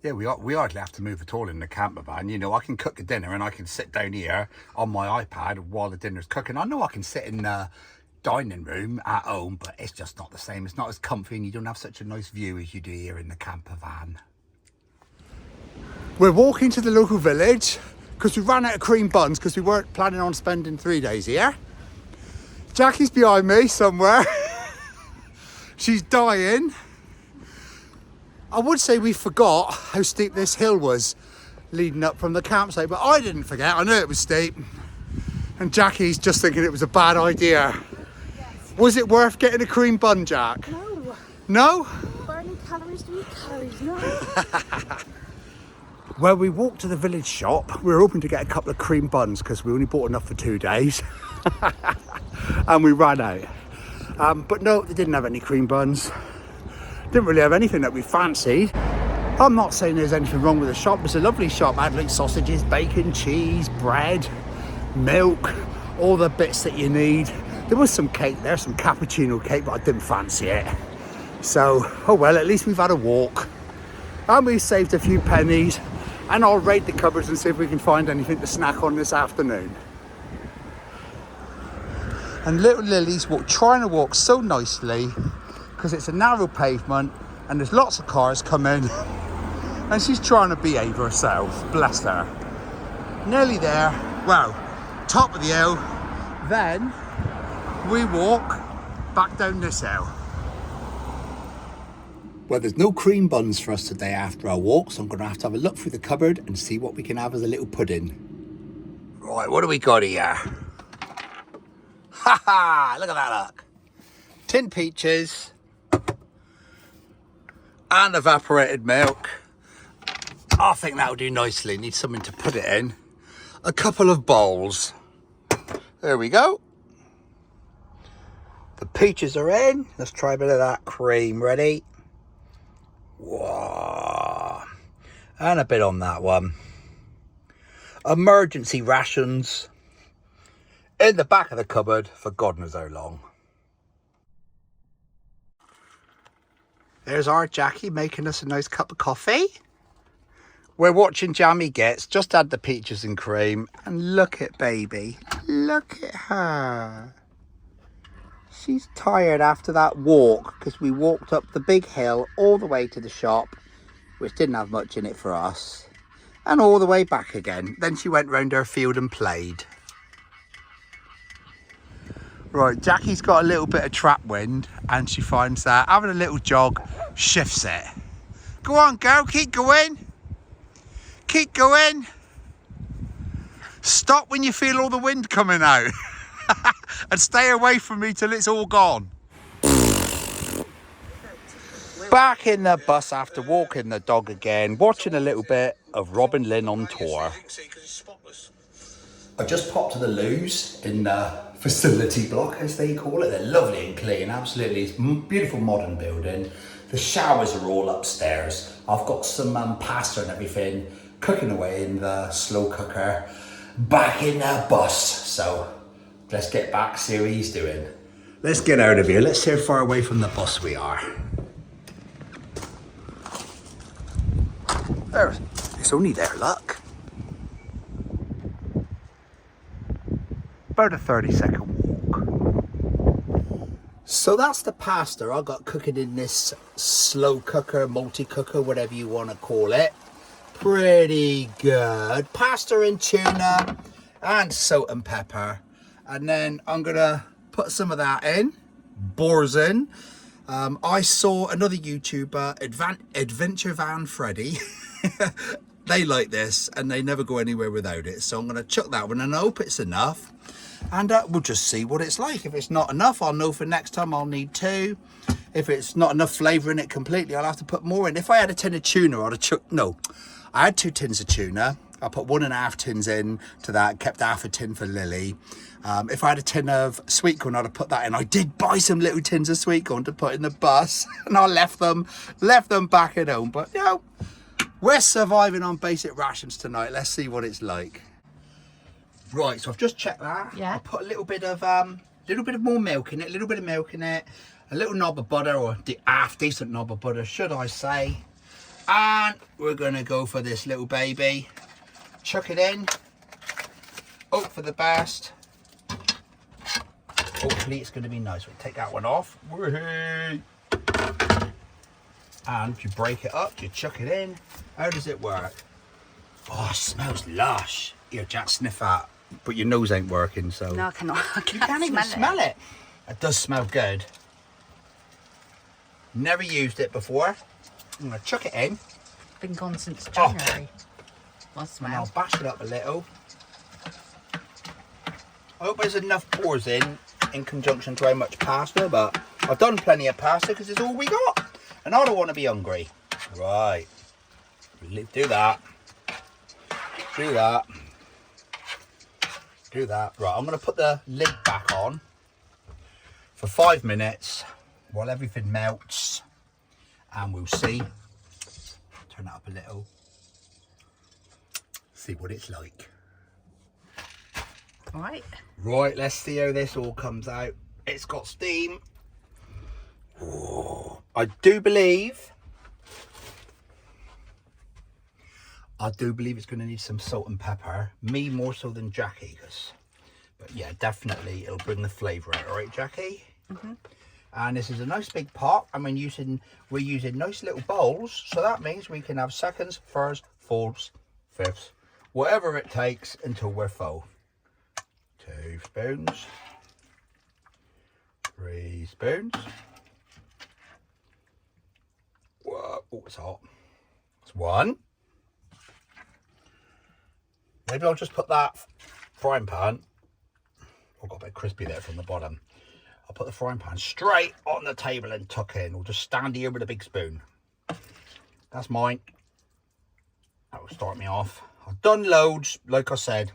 A: Yeah, we hardly have to move at all in the camper van. You know, I can cook a dinner and I can sit down here on my iPad while the dinner's cooking. I know I can sit in the dining room at home, but it's just not the same. It's not as comfy and you don't have such a nice view as you do here in the camper van. We're walking to the local village because we ran out of cream buns because we weren't planning on spending 3 days here. Jackie's behind me somewhere. She's dying. I would say we forgot how steep this hill was leading up from the campsite, but I didn't forget. I knew it was steep. And Jackie's just thinking it was a bad idea.
B: Yes.
A: Was it worth getting a cream bun, Jack?
B: No.
A: No?
B: Burning calories to eat calories, no.
A: Well, we walked to the village shop. We were hoping to get a couple of cream buns because we only bought enough for 2 days. And we ran out. But no, they didn't have any cream buns. Didn't really have anything that we fancied. I'm not saying there's anything wrong with the shop. It's a lovely shop. Had like sausages, bacon, cheese, bread, milk, all the bits that you need. There was some cake there, some cappuccino cake, but I didn't fancy it. So, oh well, at least we've had a walk. And we saved a few pennies. And I'll raid the cupboards and see if we can find anything to snack on this afternoon. And little Lily's trying to walk so nicely because it's a narrow pavement and there's lots of cars coming. And she's trying to behave herself, bless her. Nearly there. Well, top of the hill. Then we walk back down this hill. Well, there's no cream buns for us today after our walk, so I'm going to have a look through the cupboard and see what we can have as a little pudding. Right, what do we got here? Ha ha! Look at that, look. Tin peaches and evaporated milk. I think that'll do nicely. Need something to put it in. A couple of bowls. There we go. The peaches are in. Let's try a bit of that cream. Ready? Whoa. And a bit on that one. Emergency rations in the back of the cupboard for God knows how long. There's our Jackie making us a nice cup of coffee. We're watching Jammy Gets, just had the peaches and cream, and look at baby. Look at her. She's tired after that walk because we walked up the big hill all the way to the shop, which didn't have much in it for us, and all the way back again. Then she went round her field and played. Right, Jackie's got a little bit of trap wind and she finds that having a little jog shifts it. Go on, girl, keep going. Keep going. Stop when you feel all the wind coming out. And stay away from me till it's all gone. Back in the bus after walking the dog again, watching a little bit of Robin Lynn on tour. I just popped to the loos in the facility block, as they call it. They're lovely and clean, absolutely. It's a beautiful modern building. The showers are all upstairs. I've got some pasta and everything cooking away in the slow cooker. Back in the bus, so let's get back, see what he's doing. Let's get out of here. Let's see how far away from the bus we are. There, it's only there, look. About a 30-second walk. So that's the pasta I got cooking in this slow cooker, multi-cooker, whatever you want to call it. Pretty good. Pasta and tuna and salt and pepper. And then I'm gonna put some of that in, boars in. I saw another YouTuber, Adventure Van Freddy. They like this and they never go anywhere without it. So I'm gonna chuck that one and I hope it's enough. And we'll just see what it's like. If it's not enough, I'll know for next time I'll need 2. If it's not enough flavour in it completely, I'll have to put more in. If I had a tin of tuna, I'd have chucked, no. I had 2 tins of tuna. I put 1.5 tins in to that, kept half a tin for Lily. If I had a tin of sweet corn, I'd have put that in. I did buy some little tins of sweet corn to put in the bus, and I left them back at home. But you know, we're surviving on basic rations tonight. Let's see what it's like. Right, so I've just checked that.
B: Yeah.
A: I put a little bit of more milk in it, a little knob of butter, or the half decent knob of butter, should I say. And we're gonna go for this little baby. Chuck it in. Hope for the best. Hopefully it's gonna be nice. We'll take that one off. Whee! And you break it up, you chuck it in. How does it work? Oh, it smells lush. Here, Jack, sniff that. But your nose ain't working, so.
B: No, I cannot. I
A: You can't even smell it. It does smell good. Never used it before. I'm gonna chuck it in.
B: Been gone since January. Well,
A: And
B: smell.
A: I'll bash it up a little. I hope there's enough pours in conjunction to how much pasta, but I've done plenty of pasta because it's all we got. And I don't want to be hungry. Right. Do that. Do that. Do that. Right, I'm going to put the lid back on for 5 minutes while everything melts. And we'll see. Turn it up a little. See what it's like.
B: All right.
A: Right, let's see how this all comes out. It's got steam. Ooh, I do believe it's going to need some salt and pepper. Me more so than Jackie, but yeah, definitely it'll bring the flavour out. All right, Jackie.
B: Mm-hmm.
A: And this is a nice big pot. I mean, we're using nice little bowls, so that means we can have seconds, thirds, fourths, fifths, whatever it takes until we're full. 2 spoons.
E: 3 spoons. Whoa, oh, it's hot. That's 1. Maybe I'll just put that frying pan, oh, got a bit crispy there from the bottom. I'll put the frying pan straight on the table and tuck in. We'll just stand here with a big spoon. That's mine. That will start me off. I've done loads, like I said.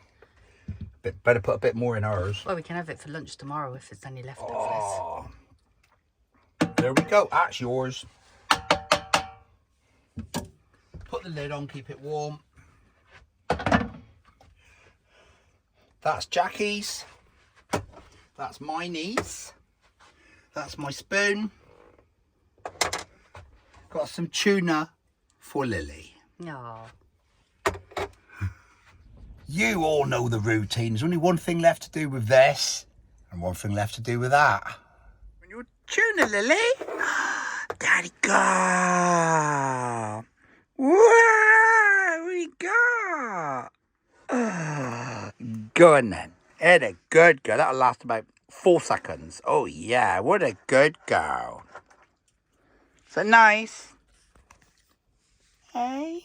E: Better put a bit more in hers.
B: Well, we can have it for lunch tomorrow if it's any leftovers.
E: Oh, there we go. That's yours. Put the lid on, keep it warm. That's Jackie's. That's my niece. That's my spoon. Got some tuna for Lily.
B: No.
E: You all know the routine. There's only one thing left to do with this and one thing left to do with that. When you're tuna, Lily. Daddy, go. What we got? Go on then. And a good girl. That'll last about 4 seconds. Oh yeah, what a good girl. Is that nice? Hey?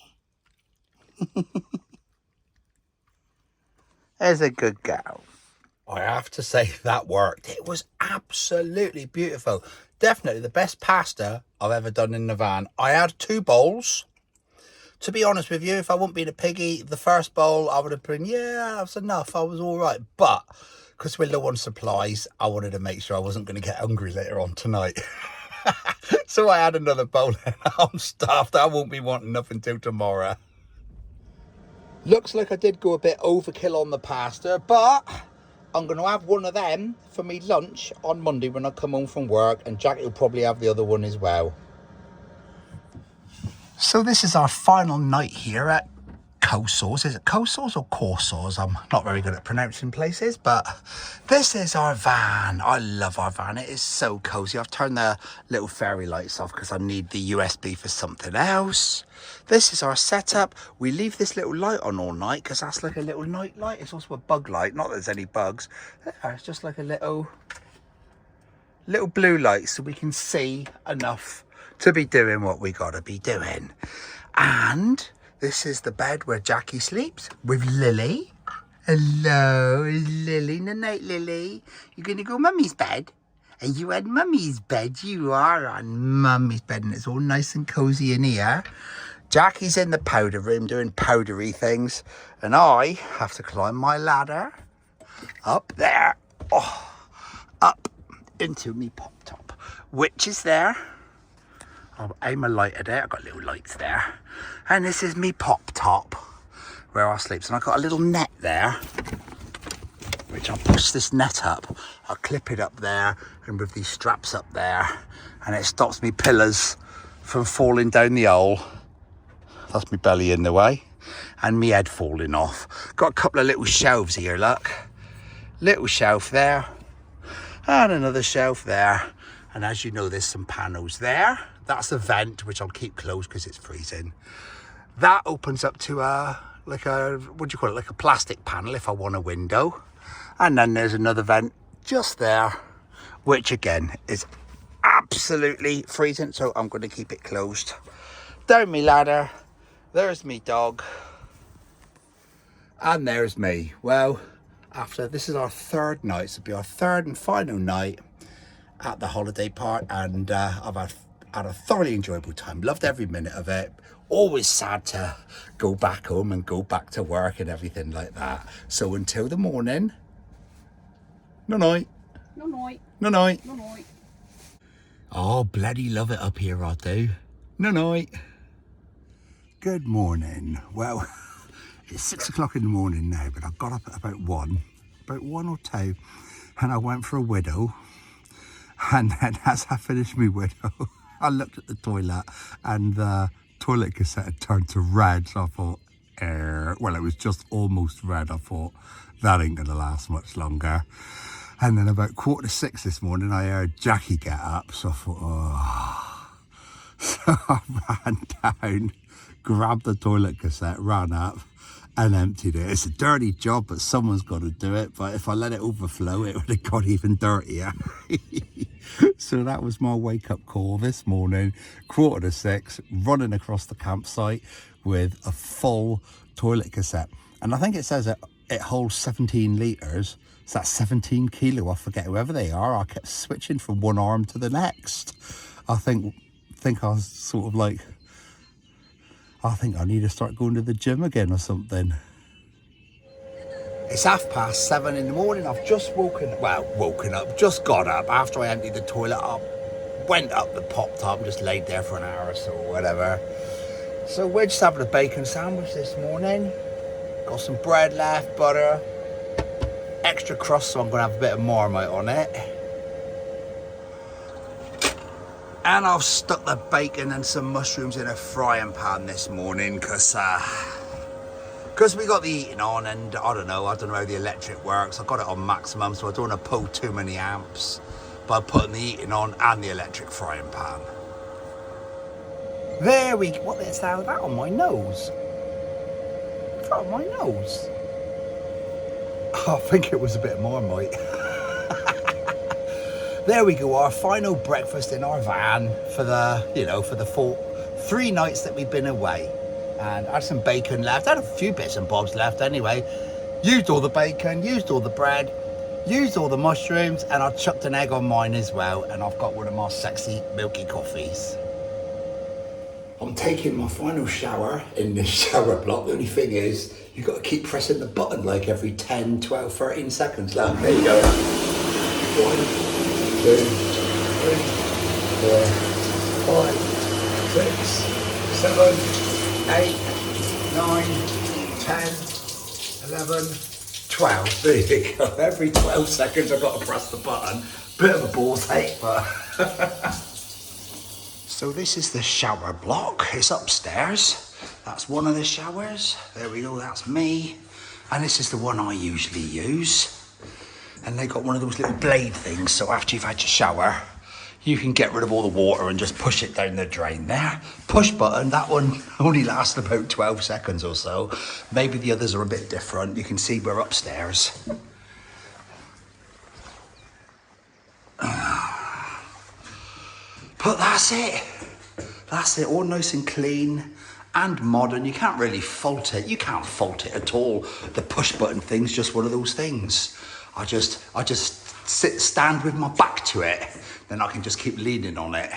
E: There's a good girl. I have to say that worked. It was absolutely beautiful. Definitely the best pasta I've ever done in the van. I had 2 bowls. To be honest with you, if I wouldn't been a piggy, the first bowl I would have been, yeah, that's enough. I was all right. But because we're low on supplies, I wanted to make sure I wasn't going to get hungry later on tonight. So I had another bowl and I'm stuffed. I won't be wanting nothing till tomorrow. Looks like I did go a bit overkill on the pasta, but I'm going to have one of them for me lunch on Monday when I come home from work, and Jackie will probably have the other one as well. So this is our final night here at Cosawes. Is it Cosawes or Corsawes? I'm not very good at pronouncing places, but this is our van. I love our van. It is so cozy. I've turned the little fairy lights off because I need the USB for something else. This is our setup. We leave this little light on all night because that's like a little night light. It's also a bug light. Not that there's any bugs. It's just like a little blue light so we can see enough to be doing what we got to be doing. And this is the bed where Jackie sleeps with Lily. Hello, Lily. Good night, Lily. You're going to go Mummy's bed? And you had Mummy's bed. You are on Mummy's bed, and it's all nice and cozy in here. Jackie's in the powder room doing powdery things, and I have to climb my ladder up there. Oh, up into me Pop Top, which is there. I'll aim a light at it. I've got little lights there. And this is me Pop Top, where I sleep. And I've got a little net there, which I'll push this net up. I'll clip it up there, and with these straps up there, and it stops me pillars from falling down the hole. That's my belly in the way, and me head falling off. Got a couple of little shelves here, look. Little shelf there, and another shelf there. And as you know, there's some panels there. That's a vent, which I'll keep closed because it's freezing. That opens up to like a, what do you call it? Like a plastic panel if I want a window. And then there's another vent just there, which again is absolutely freezing. So I'm going to keep it closed. Down me ladder. There's me dog. And there's me. Well, after this is our 3rd night. So it'll be our 3rd and final night at the holiday park, and I've had a thoroughly enjoyable time. Loved every minute of it. Always sad to go back home and go back to work and everything like that. So until the morning, no night.
B: No night.
E: No night.
B: No night.
E: Oh, bloody love it up here, I do. No night. Good morning. Well, it's 6 o'clock in the morning now, but I got up at about 1 or 2, and I went for a widow. And then as I finished my widow, I looked at the toilet, and the toilet cassette had turned to red. So I thought, well, it was just almost red. I thought, that ain't going to last much longer. And then about 5:45 this morning, I heard Jackie get up. So I thought, oh. So I ran down, grabbed the toilet cassette, ran up, and emptied it. It's a dirty job, but someone's got to do it. But if I let it overflow, it would have got even dirtier. So that was my wake-up call this morning, 5:45, running across the campsite with a full toilet cassette. And I think it says it holds 17 litres. So that's 17 kilo. I forget whoever they are. I kept switching from one arm to the next. I think I was sort of like, I think I need to start going to the gym again or something. It's 7:30 in the morning. I've just woken up, just got up after I emptied the toilet up, went up the Pop Top and just laid there for an hour or so or whatever. So we're just having a bacon sandwich this morning. Got some bread left, butter, extra crust, so I'm going to have a bit of Marmite on it. And I've stuck the bacon and some mushrooms in a frying pan this morning because we got the heating on, and I don't know how the electric works. I've got it on maximum, so I don't want to pull too many amps by putting the heating on and the electric frying pan. There we go. What is that on my nose? What's that on my nose? I think it was a bit of Marmite. There we go, our final breakfast in our van for the 3 nights that we've been away. And I had some bacon left. I had a few bits and bobs left anyway. Used all the bacon, used all the bread, used all the mushrooms, and I chucked an egg on mine as well. And I've got one of my sexy milky coffees. I'm taking my final shower in this shower block. The only thing is, you've got to keep pressing the button like every 10, 12, 13 seconds. Look, there you go. 1, 2, 3, 4, 5, 6, 7, 8, 9, 10, 11, 12. There you go. Every 12 seconds I've got to press the button. Bit of a balls ache, but... So this is the shower block. It's upstairs. That's one of the showers. There we go, that's me. And this is the one I usually use. And they got one of those little blade things, so after you've had your shower, you can get rid of all the water and just push it down the drain there. Push button, that one only lasts about 12 seconds or so. Maybe the others are a bit different. You can see we're upstairs. But that's it. That's it, all nice and clean and modern. You can't really fault it. You can't fault it at all. The push button thing's just one of those things. I just stand with my back to it. Then I can just keep leaning on it.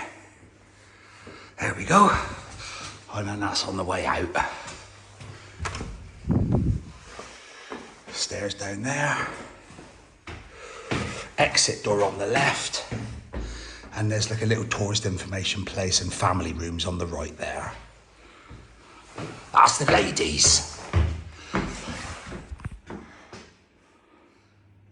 E: There we go. And then that's on the way out. Stairs down there. Exit door on the left. And there's like a little tourist information place and family rooms on the right there. That's the ladies.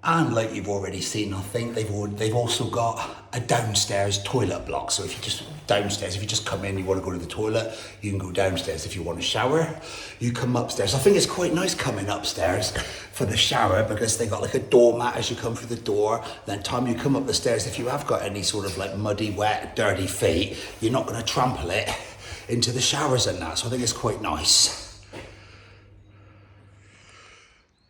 E: And like you've already seen, I think they've also got a downstairs toilet block. So if you just come in, you want to go to the toilet, you can go downstairs. If you want to shower, you come upstairs. I think it's quite nice coming upstairs for the shower because they got like a doormat as you come through the door. Then time you come up the stairs, if you have got any sort of like muddy, wet, dirty feet, you're not going to trample it into the showers and that. So I think it's quite nice.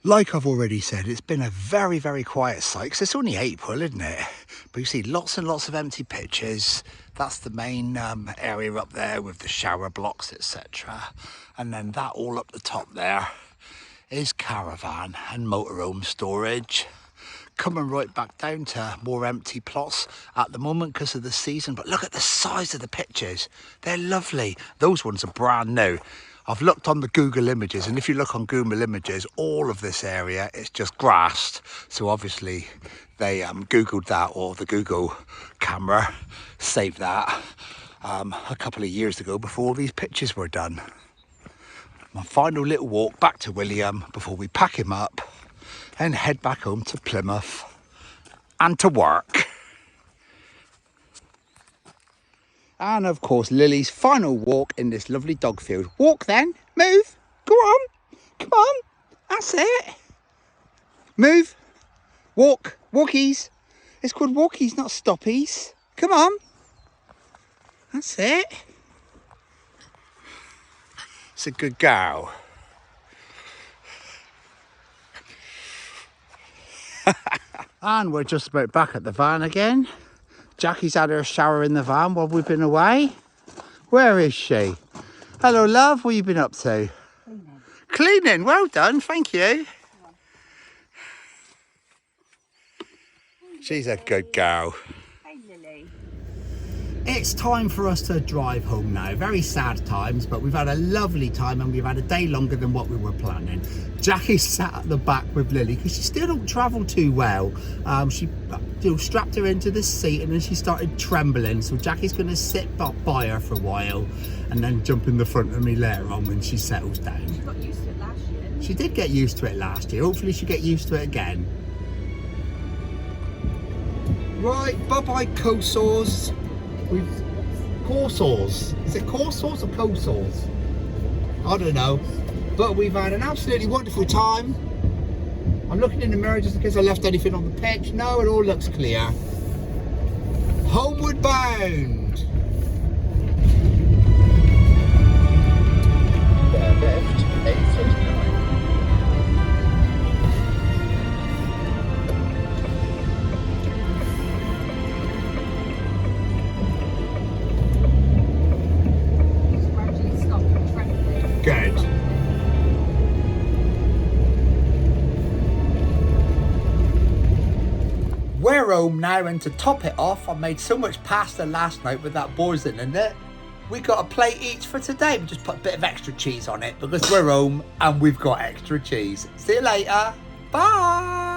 E: Like I've already said, it's been a very, very quiet site because it's only April, isn't it? But you see lots and lots of empty pitches. That's the main area up there with the shower blocks, etc. And then that all up the top there is caravan and motorhome storage. Coming right back down to more empty plots at the moment because of the season. But look at the size of the pitches. They're lovely. Those ones are brand new. I've looked on the Google Images, and if you look on Google Images, all of this area is just grassed. So obviously they Googled that, or the Google camera saved that a couple of years ago before all these pictures were done. My final little walk back to William before we pack him up and head back home to Plymouth and to work. And of course, Lily's final walk in this lovely dog field. Walk then, move, go on, come on, that's it. Move, walk, walkies. It's called walkies, not stoppies. Come on, that's it. It's a good girl. And we're just about back at the van again. Jackie's had her shower in the van while we've been away. Where is she? Hello, love. What have you been up to?
B: Cleaning.
E: Cleaning. Well done. Thank you. She's a good girl.
B: Hey, Lily.
A: It's time for us to drive home now. Very sad times, but we've had a lovely time and we've had a day longer than what we were planning. Jackie sat at the back with Lily because she still don't travel too well. She strapped her into the seat and then she started trembling. So Jackie's going to sit by her for a while and then jump in the front of me later on when she settles down.
B: She got used to it last year. Didn't she?
A: She did get used to it last year. Hopefully she'll get used to it again. Right, bye-bye Cosawes. Cosawes. Is it Cosawes or Cosawes? I don't know. But we've had an absolutely wonderful time. I'm looking in the mirror just in case I left anything on the pitch. No, it all looks clear. Homeward bound.
D: Bear left, 839.
B: Just gradually stopped trembling.
A: Good. We're home now, and to top it off, I made so much pasta last night with that boursin in it. We got a plate each for today. We just put a bit of extra cheese on it because we're home and we've got extra cheese. See you later. Bye.